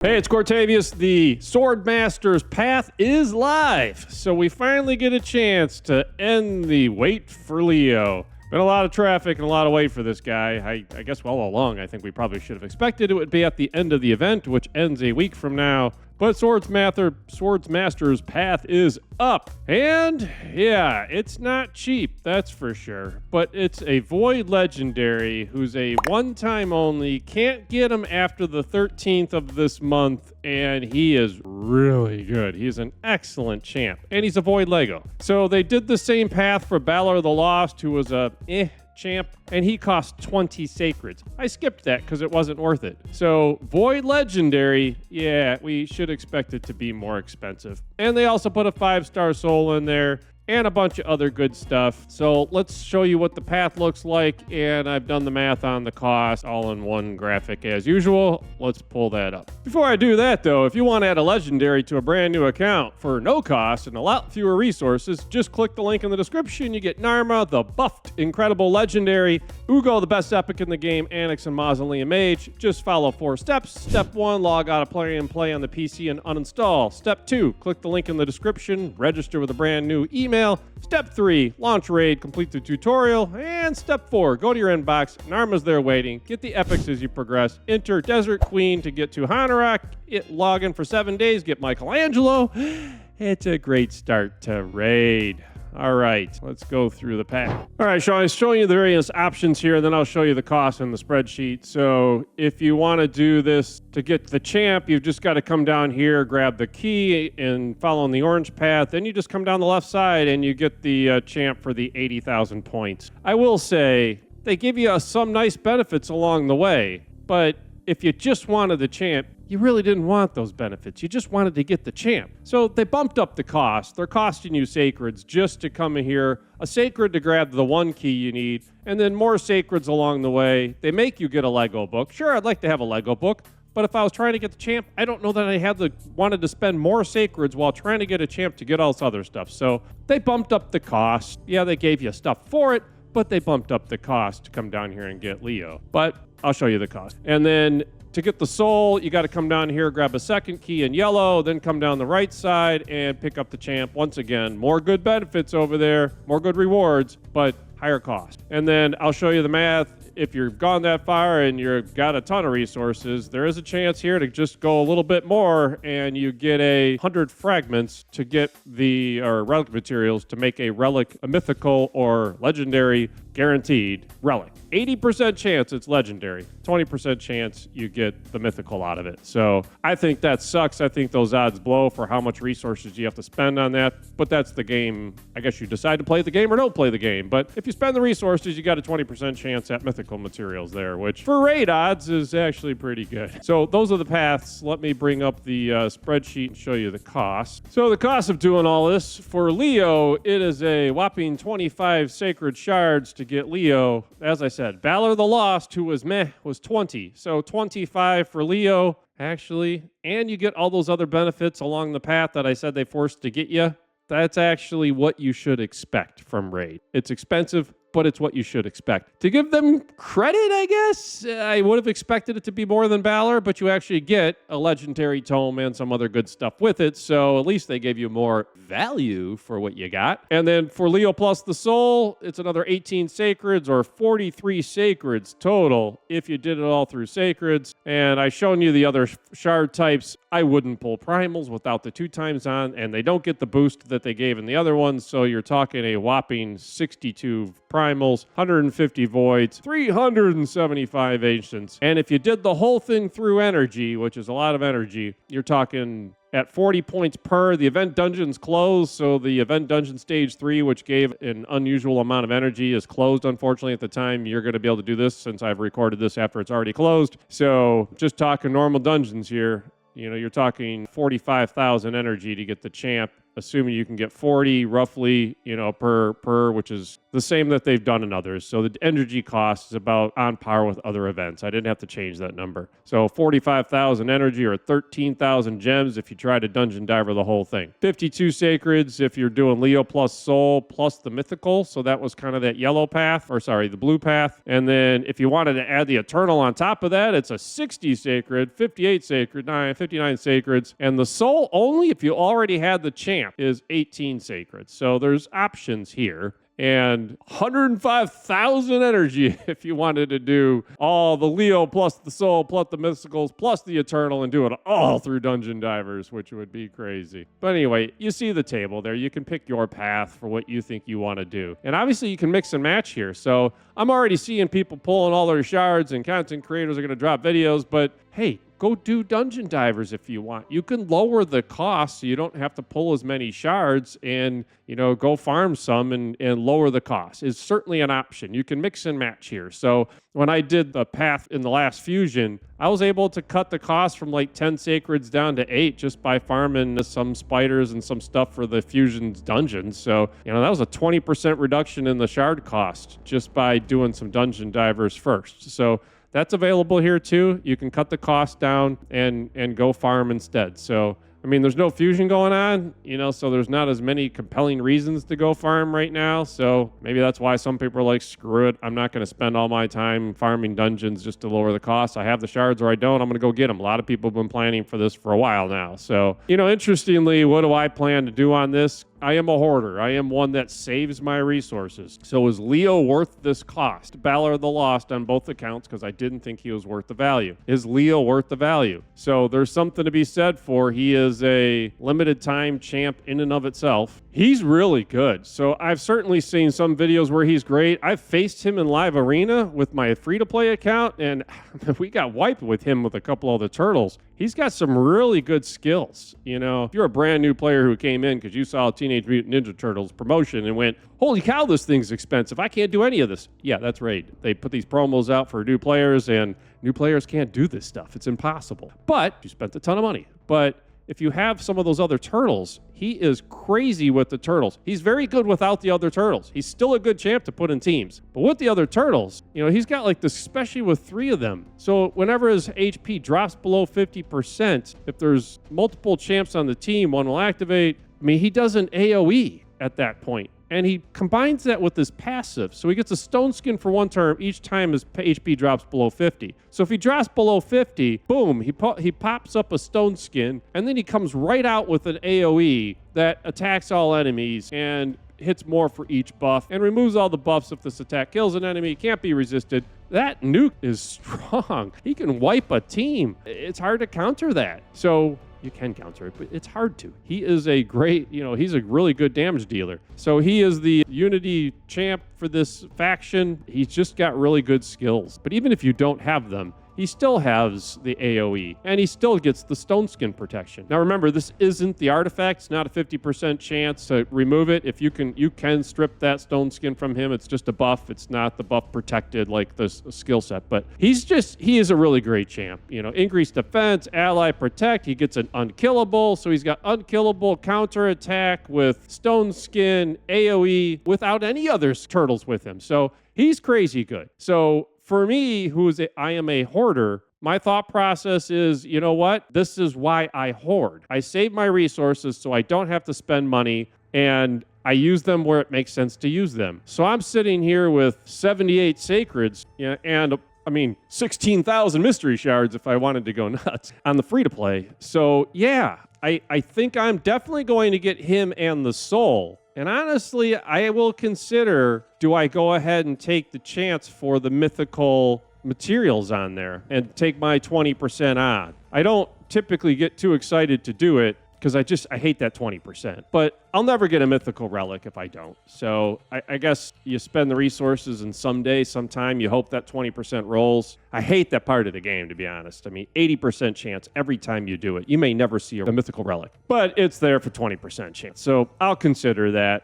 Hey, it's Cortavius. The Swordmaster's path is live, so we finally get a chance to end the wait for Leo. Been a lot of traffic and a lot of wait for this guy. I guess all along, I think we probably should have expected it would be at the end of the event, which ends a week from now. But Swordmaster's path is up. And yeah, it's not cheap, that's for sure. But it's a Void Legendary who's a one-time only. Can't get him after the 13th of this month. And he is really good. He's an excellent champ. And he's a Void Lego. So they did the same path for Balor the Lost, who was a champ, and he cost 20 sacreds. I skipped that because it wasn't worth it. So Void Legendary, yeah, we should expect it to be more expensive. And they also put a 5-star soul in there and a bunch of other good stuff. So let's show you what the path looks like, and I've done the math on the cost all in one graphic as usual. Let's pull that up. Before I do that though, if you want to add a legendary to a brand new account for no cost and a lot fewer resources, just click the link in the description. You get Narma, the buffed incredible legendary, Uugo, the best epic in the game, Anax, and Mausoleum Mage. Just follow 4 steps. Step 1, log out of Play and Play on the PC and uninstall. Step 2, click the link in the description, register with a brand new email. Step 3, launch raid, complete the tutorial. And step 4, go to your inbox. Narma's there waiting. Get the epics as you progress. Enter Desert Queen to get to Hanorok. Log in for 7 days. Get Michelangelo. It's a great start to raid. All right, let's go through the pack. All right, Sean, I'm showing you the various options here, and then I'll show you the cost in the spreadsheet. So if you want to do this to get the champ, you've just got to come down here, grab the key, and follow the orange path. Then you just come down the left side, and you get the champ for the 80,000 points. I will say, they give you some nice benefits along the way, but if you just wanted the champ, you really didn't want those benefits. You just wanted to get the champ. So they bumped up the cost. They're costing you sacreds just to come in here, a sacred to grab the 1 key you need, and then more sacreds along the way. They make you get a Lego book. Sure, I'd like to have a Lego book, but if I was trying to get the champ, I don't know that I wanted to spend more sacreds while trying to get a champ to get all this other stuff. So they bumped up the cost. Yeah, they gave you stuff for it, but they bumped up the cost to come down here and get Leo. But I'll show you the cost. And then to get the soul, you got to come down here, grab a second key in yellow, then come down the right side and pick up the champ. Once again, more good benefits over there, more good rewards, but higher cost. And then I'll show you the math. If you've gone that far and you've got a ton of resources, there is a chance here to just go a little bit more and you get 100 fragments to get the relic materials to make a relic, a mythical or legendary guaranteed relic. 80% chance it's legendary, 20% chance you get the mythical out of it. So I think that sucks. I think those odds blow for how much resources you have to spend on that, but that's the game. I guess you decide to play the game or don't play the game. But if you spend the resources, you got a 20% chance at mythical materials there, which for raid odds is actually pretty good. So those are the paths. Let me bring up the spreadsheet and show you the cost. So the cost of doing all this for Leo, it is a whopping 25 sacred shards to get Leo. As I said, Balor the Lost, who was 20. So 25 for Leo, actually. And you get all those other benefits along the path that I said they forced to get you. That's actually what you should expect from raid. It's expensive, but it's what you should expect. To give them credit, I guess, I would have expected it to be more than Balor, but you actually get a legendary tome and some other good stuff with it, so at least they gave you more value for what you got. And then for Leo plus the soul, it's another 18 sacreds or 43 sacreds total if you did it all through sacreds. And I've shown you the other shard types. I wouldn't pull primals without the 2 times on, and they don't get the boost that they gave in the other ones, so you're talking a whopping 62 primals, 150 voids, 375 ancients. And if you did the whole thing through energy, which is a lot of energy, you're talking at 40 points per. The event dungeon's closed, so the event dungeon stage 3, which gave an unusual amount of energy, is closed, unfortunately, at the time you're going to be able to do this, since I've recorded this after it's already closed. So just talking normal dungeons here, you're talking 45,000 energy to get the champ, assuming you can get 40 roughly, per, which is the same that they've done in others. So the energy cost is about on par with other events. I didn't have to change that number. So 45,000 energy or 13,000 gems if you try to dungeon diver the whole thing. 52 sacreds if you're doing Leo plus soul plus the mythical. So that was kind of that yellow path, or sorry, the blue path. And then if you wanted to add the eternal on top of that, it's a 60 sacred, 58 sacred, 59 sacreds. And the soul only if you already had the champ is 18 sacreds. So there's options here. And 105,000 energy if you wanted to do all the Leo plus the soul plus the mysticals plus the eternal and do it all through dungeon divers, which would be crazy. But anyway, you see the table there. You can pick your path for what you think you want to do. And obviously you can mix and match here. So I'm already seeing people pulling all their shards, and content creators are going to drop videos, but hey, go do dungeon divers if you want. You can lower the cost so you don't have to pull as many shards and, go farm some and lower the cost. It's certainly an option. You can mix and match here. So when I did the path in the last fusion, I was able to cut the cost from like 10 sacreds down to 8 just by farming some spiders and some stuff for the fusion's dungeons. So, that was a 20% reduction in the shard cost just by doing some dungeon divers first. So that's available here too. You can cut the cost down and go farm instead. So, there's no fusion going on, so there's not as many compelling reasons to go farm right now. So maybe that's why some people are like, screw it. I'm not going to spend all my time farming dungeons just to lower the cost. I have the shards or I don't. I'm going to go get them. A lot of people have been planning for this for a while now. So, interestingly, what do I plan to do on this? I am a hoarder. I am one that saves my resources. So is Leo worth this cost? Valor of the Lost on both accounts because I didn't think he was worth the value. Is Leo worth the value? So there's something to be said for he is a limited time champ in and of itself. He's really good. So I've certainly seen some videos where he's great. I've faced him in live arena with my free-to-play account, and we got wiped with him with a couple other turtles. He's got some really good skills. If you're a brand new player who came in because you saw Teenage Mutant Ninja Turtles promotion and went, holy cow, this thing's expensive. I can't do any of this. Yeah, that's right. They put these promos out for new players, and new players can't do this stuff. It's impossible. But you spent a ton of money. But if you have some of those other turtles, he is crazy with the turtles. He's very good without the other turtles. He's still a good champ to put in teams. But with the other turtles, he's got like this, especially with 3 of them. So whenever his HP drops below 50%, if there's multiple champs on the team, one will activate. He does an AoE at that point. And he combines that with his passive. So he gets a stone skin for 1 turn each time his HP drops below 50. So if he drops below 50, boom, he pops up a stone skin, and then he comes right out with an AoE that attacks all enemies and hits more for each buff and removes all the buffs if this attack kills an enemy, can't be resisted. That nuke is strong. He can wipe a team. It's hard to counter that. So you can counter it, but it's hard to. He is a great, he's a really good damage dealer. So he is the Unity champ for this faction. He's just got really good skills. But even if you don't have them, he still has the AoE, and he still gets the stone skin protection. Now remember, this isn't the artifact. It's not a 50% chance to remove it. If you can strip that stone skin from him. It's just a buff. It's not the buff protected like the skill set. But he is a really great champ. Increased defense, ally protect. He gets an unkillable. So he's got unkillable counter attack with stone skin, AoE, without any other turtles with him. So he's crazy good. So for me, I am a hoarder, my thought process is, you know what? This is why I hoard. I save my resources so I don't have to spend money, and I use them where it makes sense to use them. So I'm sitting here with 78 sacreds and 16,000 mystery shards if I wanted to go nuts on the free-to-play. So yeah, I think I'm definitely going to get him and the soul. And honestly, I will consider, do I go ahead and take the chance for the mythical materials on there and take my 20% on? I don't typically get too excited to do it because I hate that 20%. But I'll never get a mythical relic if I don't. So I guess you spend the resources and sometime, you hope that 20% rolls. I hate that part of the game, to be honest. 80% chance every time you do it. You may never see a mythical relic, but it's there for 20% chance. So I'll consider that.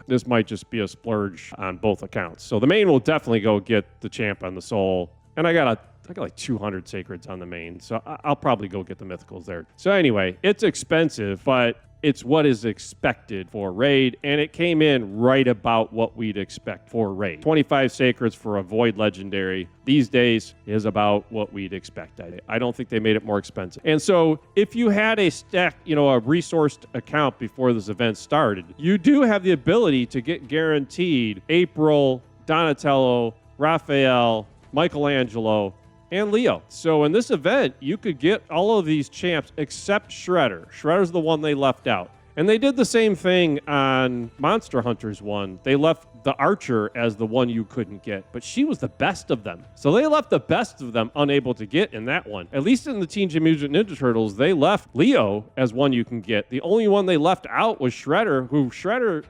This might just be a splurge on both accounts. So the main will definitely go get the champ on the soul. And I got like 200 sacreds on the main, so I'll probably go get the mythicals there. So anyway, it's expensive, but it's what is expected for raid, and it came in right about what we'd expect for raid. 25 sacreds for a void legendary these days is about what we'd expect. I don't think they made it more expensive. And so if you had a stack, a resourced account before this event started, you do have the ability to get guaranteed April, Donatello, Raphael, Michelangelo, and Leo. So in this event, you could get all of these champs except Shredder. Shredder's the one they left out. And they did the same thing on Monster Hunters 1. They left the Archer as the one you couldn't get, but she was the best of them. So they left the best of them unable to get in that one. At least in the Teenage Mutant Ninja Turtles, they left Leo as one you can get. The only one they left out was Shredder,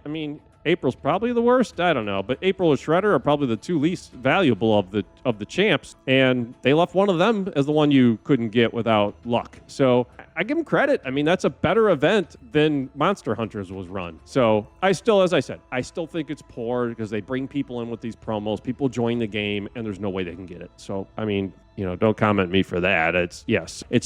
April's probably the worst. I don't know. But April and Shredder are probably the two least valuable of the champs. And they left one of them as the one you couldn't get without luck. So I give them credit. That's a better event than Monster Hunters was run. So as I said, I still think it's poor because they bring people in with these promos. People join the game and there's no way they can get it. So, don't comment me for that. It's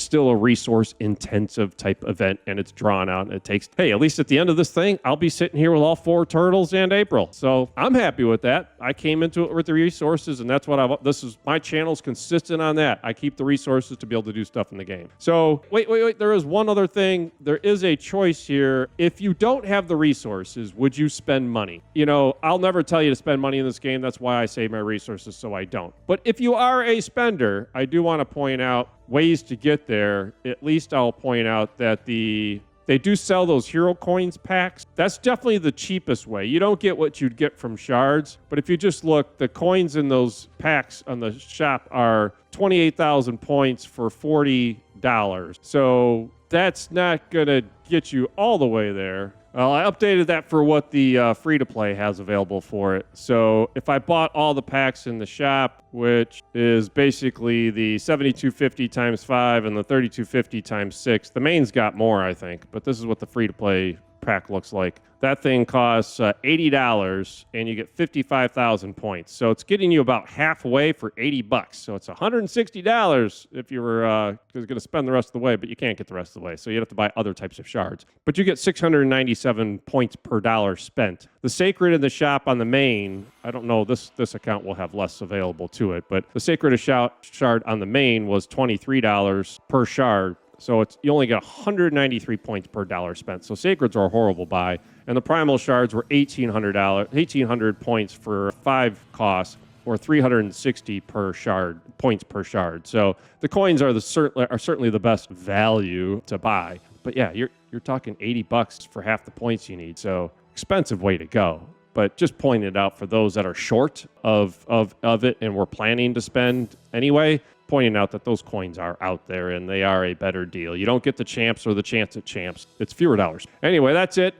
still a resource intensive type event and it's drawn out and it takes, at least at the end of this thing, I'll be sitting here with all 4 turtles and April. So I'm happy with that. I came into it with the resources and that's what my channel's consistent on that. I keep the resources to be able to do stuff in the game. So wait. There is one other thing. There is a choice here. If you don't have the resources, would you spend money? I'll never tell you to spend money in this game. That's why I save my resources so I don't. But if you are a spender, I do want to point out ways to get there. At least I'll point out that they do sell those hero coins packs. That's definitely the cheapest way. You don't get what you'd get from shards, but if you just look, the coins in those packs on the shop are 28,000 points for $40. So that's not going to get you all the way there. Well, I updated that for what the free-to-play has available for it. So if I bought all the packs in the shop, which is basically the 7250 times 5 and the 3250 times 6, the main's got more, I think, but this is what the free-to-play pack looks like. That thing costs $80 and you get 55,000 points. So it's getting you about halfway for $80. So it's $160 if you were going to spend the rest of the way, but you can't get the rest of the way. So you have to buy other types of shards. But you get 697 points per dollar spent. The Sacred in the shop on the main, I don't know, this account will have less available to it, but the Sacred shard on the main was $23 per shard. So you only get 193 points per dollar spent. So Sacreds are a horrible buy. And the Primal Shards were $1,800 points for 5 costs, or 360 points per shard. So the coins are certainly the best value to buy. But yeah, you're talking $80 for half the points you need. So expensive way to go. But just pointing it out for those that are short of it and were planning to spend anyway, pointing out that those coins are out there and they are a better deal. You don't get the champs or the chance at champs. It's fewer dollars. Anyway, that's it.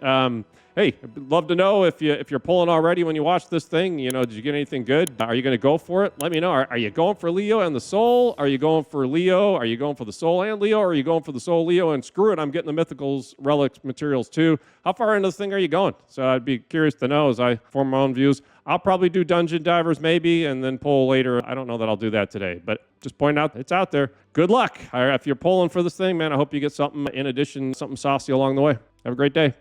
Hey, I'd love to know if you're pulling already when you watch this thing. Did you get anything good? Are you going to go for it? Let me know. Are you going for Leo and the Soul? Are you going for Leo? Are you going for the Soul and Leo? Or are you going for the Soul, Leo, and screw it, I'm getting the Mythicals, Relics, materials too? How far into this thing are you going? So I'd be curious to know as I form my own views. I'll probably do Dungeon Divers maybe and then pull later. I don't know that I'll do that today, but just point out it's out there. Good luck. If you're pulling for this thing, man, I hope you get something in addition, something saucy along the way. Have a great day.